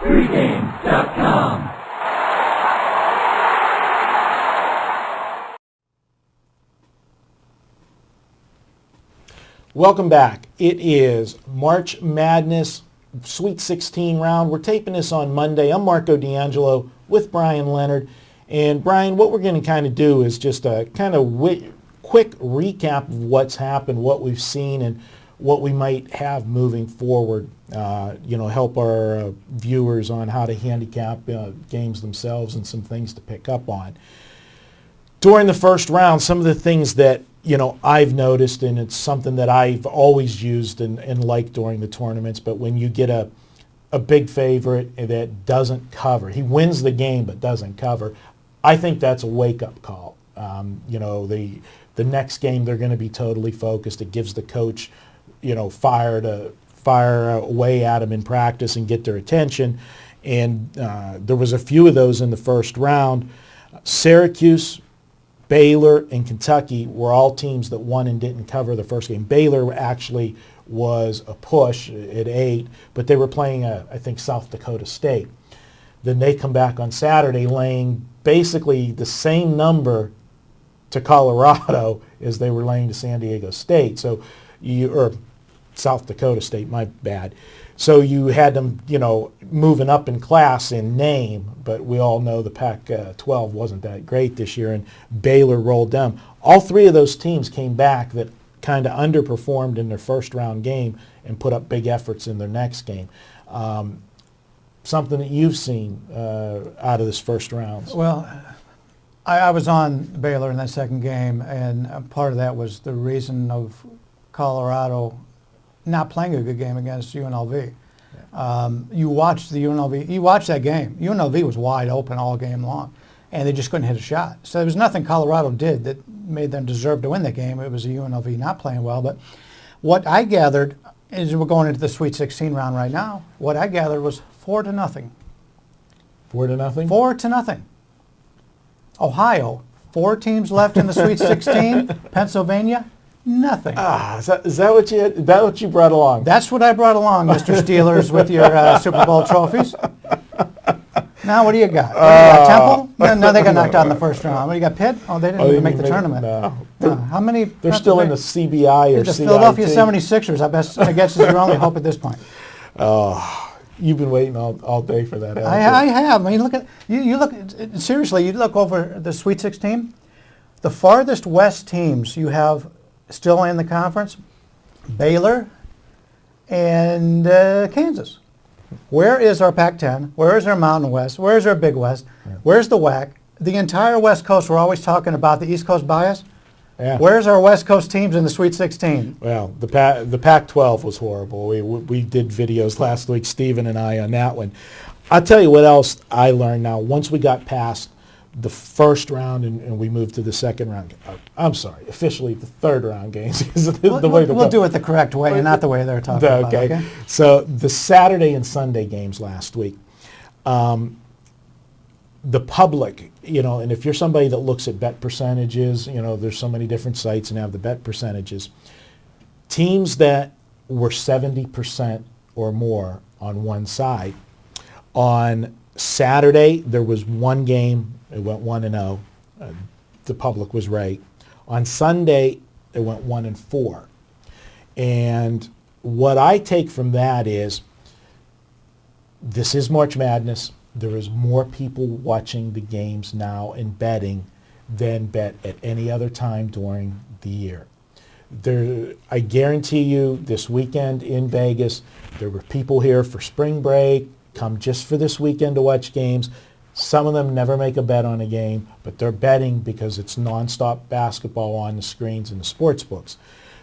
Pregame.com. Welcome back. It is March Madness Sweet 16 round. We're taping this on Monday. I'm Marco D'Angelo with Bryan Leonard. And Bryan, what we're going to kind of do is just a kind of quick recap of what's happened, what we've seen, and what we might have moving forward. Help our viewers on how to handicap games themselves and some things to pick up on. During the first round, some of the things that I've noticed, and it's something that I've always used and liked during the tournaments, but when you get a big favorite that doesn't cover, he wins the game but doesn't cover, I think that's a wake-up call. The next game they're going to be totally focused. It gives the coach, fire away at them in practice and get their attention. And there was a few of those in the first round. Syracuse, Baylor, and Kentucky were all teams that won and didn't cover the first game. Baylor actually was a push at 8, but they were playing, I think, South Dakota State. Then they come back on Saturday laying basically the same number to Colorado as they were laying to San Diego State. Or South Dakota State, my bad. So you had them, moving up in class in name, but we all know the Pac-12 wasn't that great this year, and Baylor rolled them. All three of those teams came back that kind of underperformed in their first round game and put up big efforts in their next game. Something that you've seen out of this first round? Well, I was on Baylor in that second game, and part of that was the reason of Colorado not playing a good game against UNLV. Yeah. You watched that game. UNLV was wide open all game long, and they just couldn't hit a shot. So there was nothing Colorado did that made them deserve to win the game. It was a UNLV not playing well. But what I gathered is, we're going into the Sweet 16 round right now, what I gathered was 4-0. 4-0? 4-0. Ohio, 4 teams left in the Sweet 16. Pennsylvania, nothing. Is that what you brought along? That's what I brought along, Mr. Steelers, with your Super Bowl trophies. Now, what do you got? Temple? No, they got knocked out in the first round. What do you got? Pitt? Oh, they didn't even make the tournament. No. How many? They're still in the CBI or the CIT. Philadelphia 76ers. I guess is your only hope at this point. You've been waiting all day for that. I have. I mean, look at you. Look seriously. You look over the Sweet 16. The farthest west teams you have still in the conference: Baylor and Kansas. Where is our Pac-10? Where is our Mountain West? Where is our Big West? Yeah. Where's the WAC? The entire West Coast. We're always talking about the East Coast bias. Yeah. Where's our West Coast teams in the Sweet 16? Well, the Pac-12 was horrible. We did videos last week, Steven and I, on that one. I'll tell you what else I learned now. Once we got past the first round and we moved to the second round. I'm sorry, officially the third round games. We'll do it the correct way and not the way they're talking about. Okay. So the Saturday and Sunday games last week, the public, and if you're somebody that looks at bet percentages, there's so many different sites and have the bet percentages. Teams that were 70% or more on one side. On Saturday, there was one game. It went 1-0. The public was right. On Sunday, it went 1-4. And what I take from that is, this is March Madness. There is more people watching the games now and betting than bet at any other time during the year. I guarantee you, this weekend in Vegas, there were people here for spring break, come just for this weekend to watch games. Some of them never make a bet on a game, but they're betting because it's nonstop basketball on the screens in the sports books.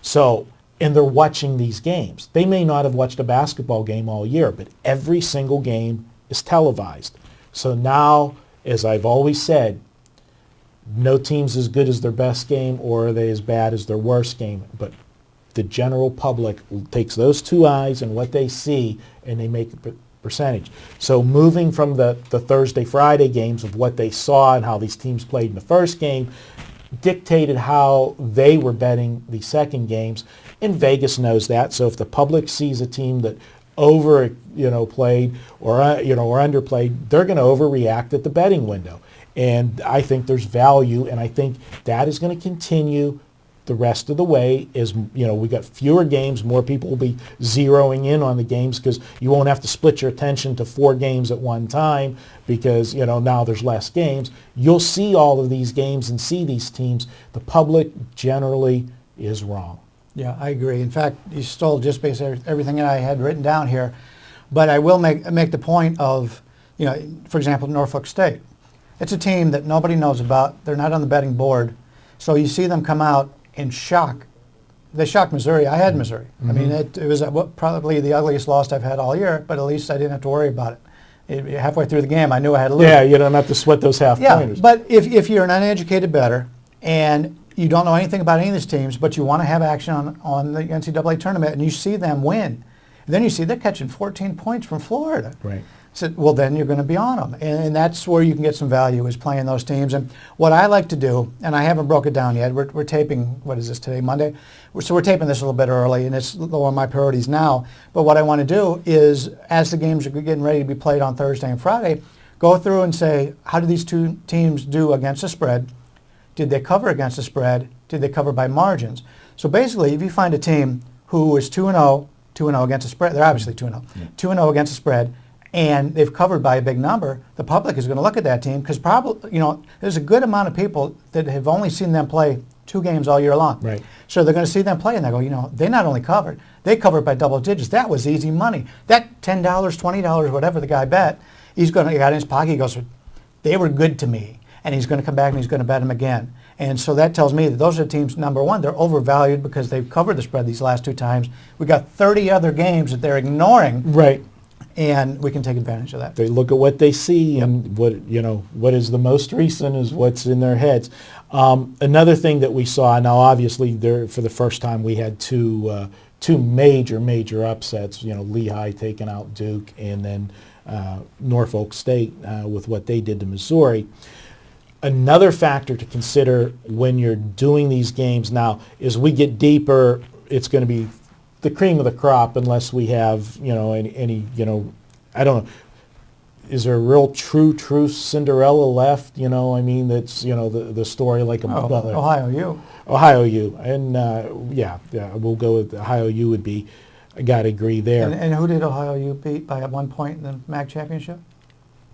So, and they're watching these games. They may not have watched a basketball game all year, but every single game is televised. So now, as I've always said, no team's as good as their best game, or are they as bad as their worst game. But the general public takes those two eyes and what they see, and they make a percentage. So moving from the Thursday, Friday games of what they saw and how these teams played in the first game dictated how they were betting the second games. And Vegas knows that. So if the public sees a team that played or underplayed, they're going to overreact at the betting window. And I think there's value, and I think that is going to continue the rest of the way. Is we got fewer games, more people will be zeroing in on the games because you won't have to split your attention to 4 games at one time because now there's less games. You'll see all of these games and see these teams. The public generally is wrong. Yeah, I agree. In fact, you stole just basically everything that I had written down here. But I will make the point of, for example, Norfolk State. It's a team that nobody knows about. They're not on the betting board. So you see them come out in shock. They shocked Missouri. I had Missouri. Mm-hmm. I mean, it was probably the ugliest loss I've had all year, but at least I didn't have to worry about it. Halfway through the game, I knew I had to lose. Yeah, you don't have to sweat those half-pointers. Yeah, but if you're an uneducated bettor and you don't know anything about any of these teams, but you want to have action on the NCAA tournament, and you see them win, and then you see they're catching 14 points from Florida. Right. So, well, then you're going to be on them. And that's where you can get some value, is playing those teams. And what I like to do, and I haven't broke it down yet, we're taping, what is this, today, Monday? So we're taping this a little bit early, and it's low on my priorities now. But what I want to do is, as the games are getting ready to be played on Thursday and Friday, go through and say, how do these two teams do against the spread? Did they cover against the spread? Did they cover by margins? So basically, if you find a team who is 2-0 against the spread, they're obviously 2-0, 2-0 against the spread, and they've covered by a big number, the public is going to look at that team because probably, there's a good amount of people that have only seen them play 2 games all year long. Right. So they're going to see them play and they go, they not only covered, they covered by double digits. That was easy money. That $10, $20, whatever the guy bet, he got in his pocket, he goes, they were good to me. And he's going to come back and he's going to bet them again. And so that tells me that those are teams, number one, they're overvalued because they've covered the spread these last 2 times. We got 30 other games that they're ignoring. Right. And we can take advantage of that. They look at what they see, and what is the most recent is what's in their heads. Another thing that we saw, now obviously for the first time we had two major upsets. Lehigh taking out Duke, and then Norfolk State with what they did to Missouri. Another factor to consider when you're doing these games now is we get deeper, it's going to be the cream of the crop unless we have, any I don't know. Is there a real true Cinderella left? That's, the story like Ohio U. Ohio U. And, we'll go with Ohio U would be, I got to agree there. And who did Ohio U beat by at one point in the MAC championship?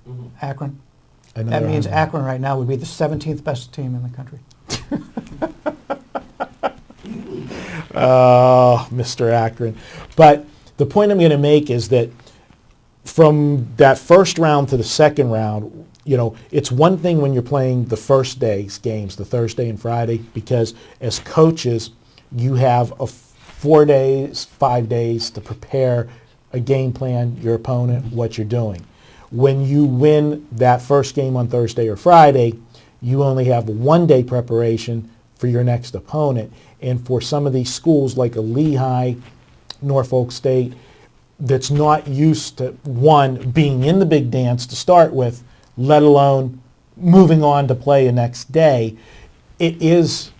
Mm-hmm. Akron. That means Akron right now would be the 17th best team in the country. Mr. Akron. But the point I'm going to make is that from that first round to the second round, it's one thing when you're playing the first day's games, the Thursday and Friday, because as coaches, you have 4 days, 5 days to prepare a game plan, your opponent, what you're doing. When you win that first game on Thursday or Friday, you only have 1 day preparation for your next opponent. And for some of these schools like a Lehigh, Norfolk State, that's not used to, one, being in the big dance to start with, let alone moving on to play the next day, it's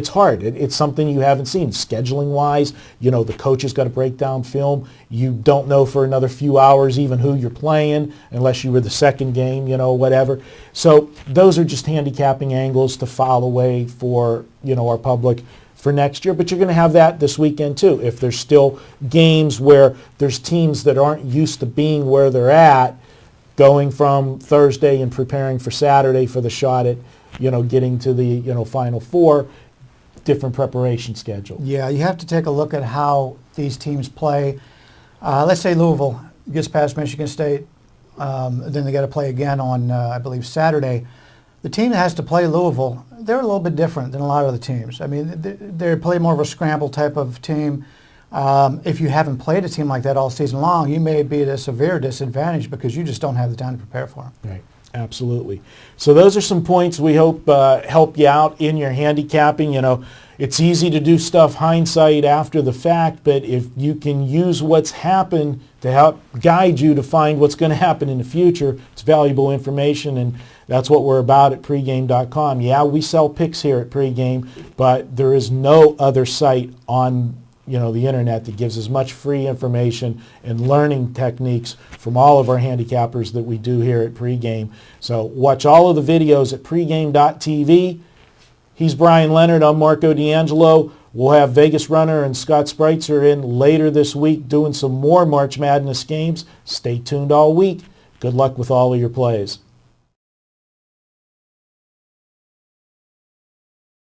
hard. It's something you haven't seen. Scheduling-wise, the coach has got to break down film. You don't know for another few hours even who you're playing unless you were the second game, whatever. So those are just handicapping angles to file away for, our public for next year. But you're going to have that this weekend too. If there's still games where there's teams that aren't used to being where they're at, going from Thursday and preparing for Saturday for the shot at getting to the, Final Four, different preparation schedule. Yeah, you have to take a look at how these teams play. Let's say Louisville gets past Michigan State, then they got to play again on, I believe, Saturday. The team that has to play Louisville, they're a little bit different than a lot of the teams. I mean, they play more of a scramble type of team. If you haven't played a team like that all season long, you may be at a severe disadvantage because you just don't have the time to prepare for them. Right. Absolutely. So those are some points we hope help you out in your handicapping. It's easy to do stuff hindsight after the fact, but if you can use what's happened to help guide you to find what's going to happen in the future, it's valuable information, and that's what we're about at pregame.com. Yeah, we sell picks here at Pregame, but there is no other site on the internet that gives as much free information and learning techniques from all of our handicappers that we do here at Pregame. So watch all of the videos at pregame.tv. He's Bryan Leonard. I'm Marco D'Angelo. We'll have Vegas Runner and Scott Spreitzer in later this week doing some more March Madness games. Stay tuned all week. Good luck with all of your plays.